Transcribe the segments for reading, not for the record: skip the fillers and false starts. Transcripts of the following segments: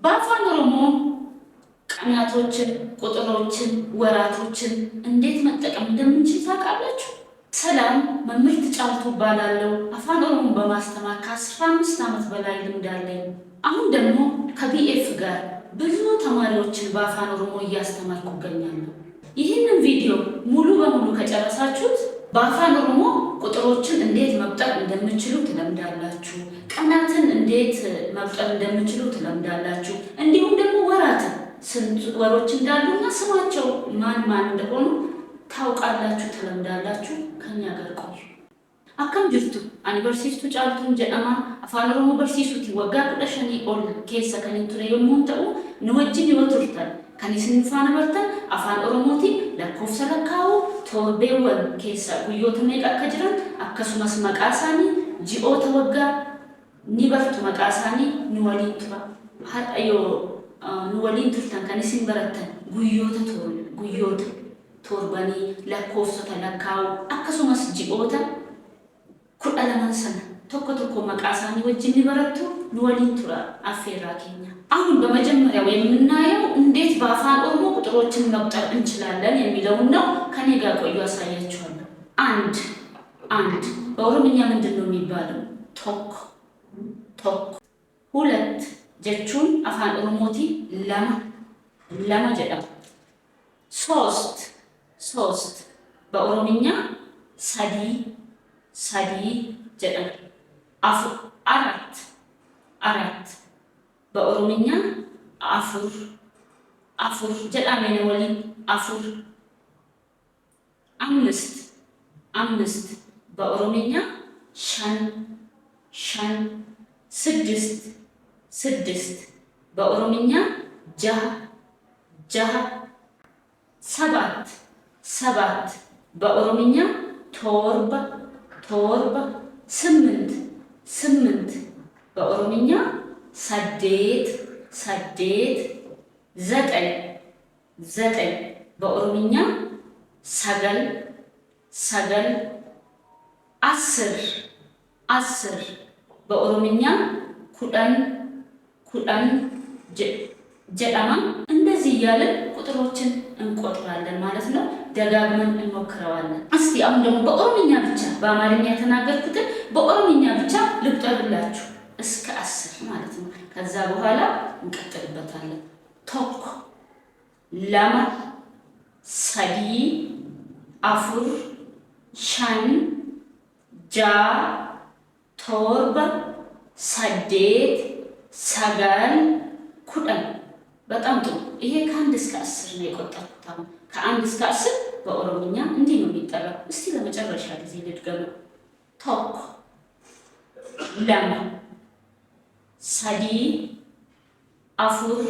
በአፋን ኦሮሞ ቀናቶችን፣ ቁጥሮችን፣ ወራቶችን እንዴት መጠቀም እንደምንችል ታውቃላችሁ? ሰላም፣ መምህርት ጫልቱ እባላለሁ። አፋን ኦሮሞን በማስተማር ከ15 ዓመት በላይ ልምድ አለኝ። አሁን ደግሞ ከቢኤፍ ጋር ብዙ ተማሪዎችን በአፋን ኦሮሞ እያስተማርኩ እገኛለሁ። ይህንን ቪዲዮ ሙሉ በሙሉ ከጨረሳችሁት በአፋን ኦሮሞ ቁጥሮችን እንዴት መቁጠር እንደምችሉ ትለምዳላችሁ። ቀናትን እንዴት መቁጠር እንደምችሉ ትለምዳላችሁ። እንዲሁም ደግሞ ወራትን ስንት ወሮች እንዳሉና ስማቸው ማን ማን እንደሆኑ ታውቃላችሁ፣ ትለምዳላችሁ። ከኛ ጋር ቆዩ። akkam jirtu ani barsiistuu Caaltuun jedhama. Afaan Oromoo barsiisuuti waggaa 15 ol keessa kan ture yommuu ta'u, nu wajjin yoo turtan kan isin faana bartan Afaan Oromootiin lakkoofsa lakkaa'uu, torbeewwan keessa guyyoota meeqa akka jiran akkasumas maqaa isaanii, ji'oota waggaa ni bartu maqaa isaanii nu waliin tura. Har'a yoo nu waliin turtan kan isin barattan guyyoota torbanii, lakkoofsota lakkaa'uu akkasumas ji'oota kudha lamaan sana tokko maqaa isaanii wajjin ni barattu. nu waliin tura affeerraa keenya። አሁን በመጀመሪያው የምናየው እንዴት በአፋን ኦሮሞ ቁጥሮችን መቁጠር እንችላለን የሚለውን ነው። ከኔ ጋር ቆዩ፣ አሳያችኋለሁ። አንድ በኦሮምኛ ምንድን ነው የሚባለው? ቶክ። ሁለት ጀቹን አፋን ኦሮሞቲ ለማ ጀደማ። ሶስት በኦሮምኛ ሰዲ ጀደማ። አራት በኦሮምኛ አፉር ጀዳሜ ነው ወሊን አፉር። አምስት በኦሮምኛ ሸን። ስድስት በኦሮምኛ ጃህ። ሰባት በኦሮምኛ ቶርባ። ስምንት በኦሮምኛ ሰዴት። ዘጠኝ በኦሮምኛ ሰገል። 10 በኦሮምኛ ኩዳን ጀዳማ። እንደዚህ እያለን ቁጥሮችን እንቆጥራለን ማለት ነው። ደጋግመን እንሞክረዋለን። እስቲ አሁን ደግሞ በኦሮምኛ ብቻ በአማርኛ የተናገርኩትን በኦሮምኛ ብቻ ልቁጠርላችሁ እስከ 10 ማለት ነው። ከዛ በኋላ እንቀጥልበታለን። ቶክ፣ ለማ፣ ሰዲ፣ አፉር፣ ሸን፣ ጃ፣ ቶርባ፣ ሰዴት፣ ሰገል፣ ኩዳን። በጣም ጥሩ። ይሄ ከ1 እስከ 10 ነው የቆጠርኩት። አሁን ከ1 እስከ 10 በኦሮምኛ እንዲህ ነው የሚጠራው። እስቲ ለመጨረሻ ጊዜ ልድገመው። ቶክ፣ ለማ፣ ሰዲ፣ አፉር፣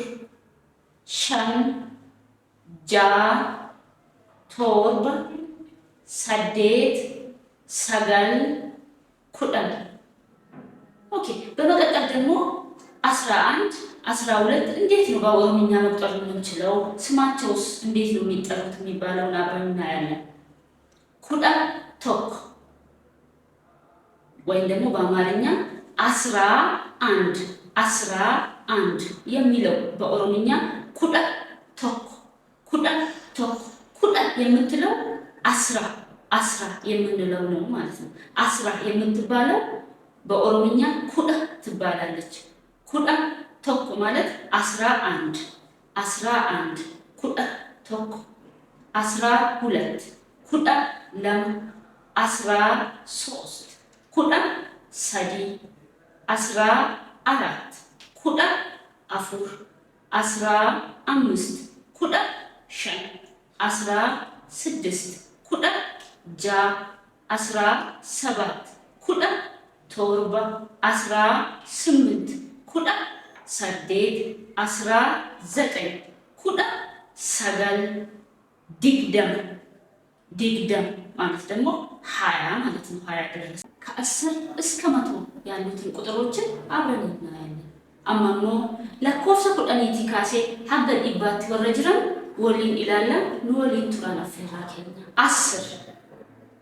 ሸን፣ ጃ፣ ቶርባ፣ ሰዴት፣ ሰገል፣ ኩዳን። ኦኬ። በመቀጠል ደግሞ 11 12 እንዴት ነው በኦሮምኛ መቁጠር የምንችለው? ስማቸውስ እንዴት ነው የሚጠሩት የሚባለውን አብረን እናያለን። ኩዳ ቶክ ወይም ደግሞ በአማርኛ 11 የሚለው በኦሮምኛ ኩዳ ቶክ የምትለው 10 የምንለው ነው ማለት ነው። 10 የምትባለው በኦሮምኛ ኩዳ ትባላለች። ኩዳ ቶክ ማለት 11 ኩዳ ቶክ 12 ኩዳ ለማ 13 ኩዳ ሰዲ 14 ኩዳ አፉር 15 ኩዳ ሸን 16 ኩዳ ጃ 17 ኩዳ ቶርባ 18 ኩዳ ሰዴት 19 ኩዳ ሰገል ዲግደም ማለት ደግሞ 20 ማለት ነው። 20 ደረሰ። ከ10 እስከ 100 ያሉትን ቁጥሮችን አብረን እናያለን። አማሞ ለኮፍሰ ቁዳኒቲ ካሴ ሀገ ዲባት ወረጅረን ወሊን ኢላላ ወሊን ቱራን አፈራ ከኛ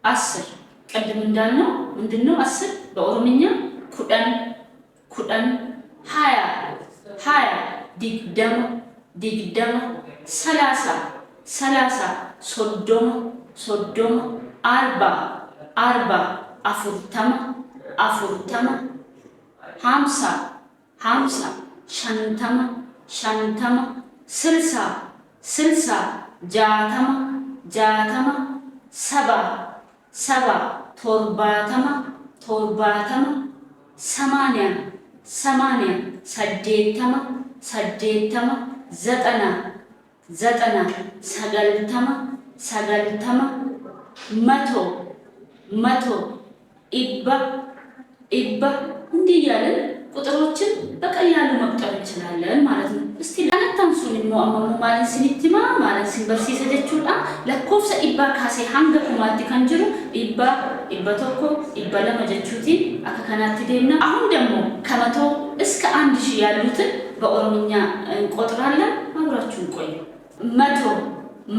10 ቀድም እንዳልነው ምንድነው 10 በኦሮምኛ ኩዳን 20 digdama digdama salasa salasa soddoma soddoma arba arba afurtama afurtama hamsa hamsa shantama shantama silsa silsa jaatama jaatama saba saba torbaatama torbaatama ሰማንያ ሰማንያ ሰዴተማ ሰዴተማ ዘጠና ዘጠና ሰገልተማ ሰገልተማ መቶ መቶ ኢባ ኢባ እንዲህ እያልን ቁጥሮችን በቀላሉ መቁጠር እንችላለን ማለት ነው። እስቲ ለአነታምሱን ሙአመሙ ማለት ሲኒቲማ ማለት ሲንበርሲሰ ጀቹዳ ለኮፍሰ ኢባ ካሴ ሃንገ ኩማቲ ከንጅሩ ኢባ ኢባ ቶኮ ኢባ ለማ ጀቹቲ አከከናቲ ደምና አሁን ደግሞ ከመቶ እስከ 1000 ያሉትን በኦሮምኛ እንቆጥራለን። አብራችሁን ቆዩ። መቶ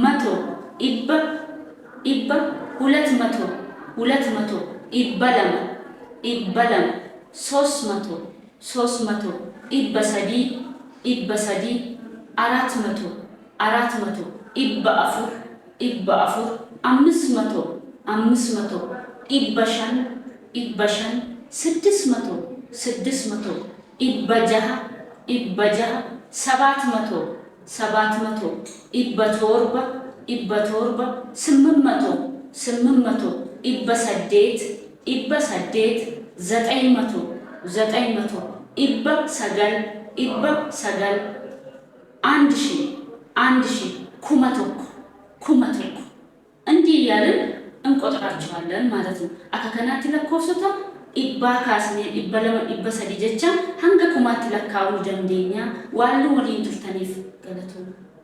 መቶ ኢባ ኢባ 200 200 ኢባ ለማ ኢባ ለማ 300 300 ኢባ ሰዲ ኢባ ሰዲ 400 400 ኢባ አፉር ኢባ አፉር 500 500 ኢባ ሸን ኢባ ሸን 600 600 ኢባ ጀሃ ኢባ ጀሃ 700 700 ኢባ ቶርባ ኢባ ቶርባ 800 800 ኢባ ሰዴት ኢባ ሰዴት 900 900 ኢባ ሰገል ኢባ ሰገል 1000 1000 ኩመቶክ ኩመቶክ እንዲህ እያልን እንቆጥራቸዋለን ማለት ነው። አከከናት ለኮፍሶታ ኢባ ካስኔ ኢባ ለማ ኢባ ሰዲ ጀቻ ሃንገ ኩማት ለካው ደንደኛ ዋሉ ወሊን ትርተኒፍ ገለቱ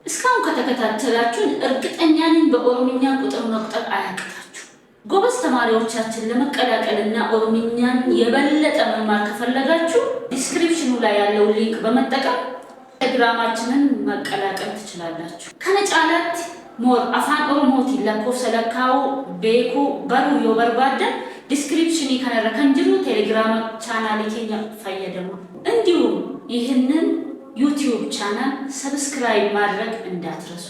እስካሁን ከተከታተላችሁን እርግጠኛ ነኝ በኦሮምኛ ቁጥር መቁጠር አያቅታችሁ። ጎበዝ ተማሪዎቻችን ለመቀላቀልና ኦሮምኛን የበለጠ መማር ከፈለጋችሁ ዲስክሪፕሽኑ ላይ ያለው ሊንክ በመጠቀም ቴሌግራማችንን መቀላቀል ትችላላችሁ። ከነጫላት ሞር አፋን ኦሮሞቲ ለኮፍሰ ለካው ቤኩ በሩ የበርባደ ዲስክሪፕሽኒ ከነረ ከንጅሩ ቴሌግራም ቻናል ኬኛ ፈየደሙ እንዲሁም ይህንን ዩቲዩብ ቻናል ሰብስክራይብ ማድረግ እንዳትረሱ።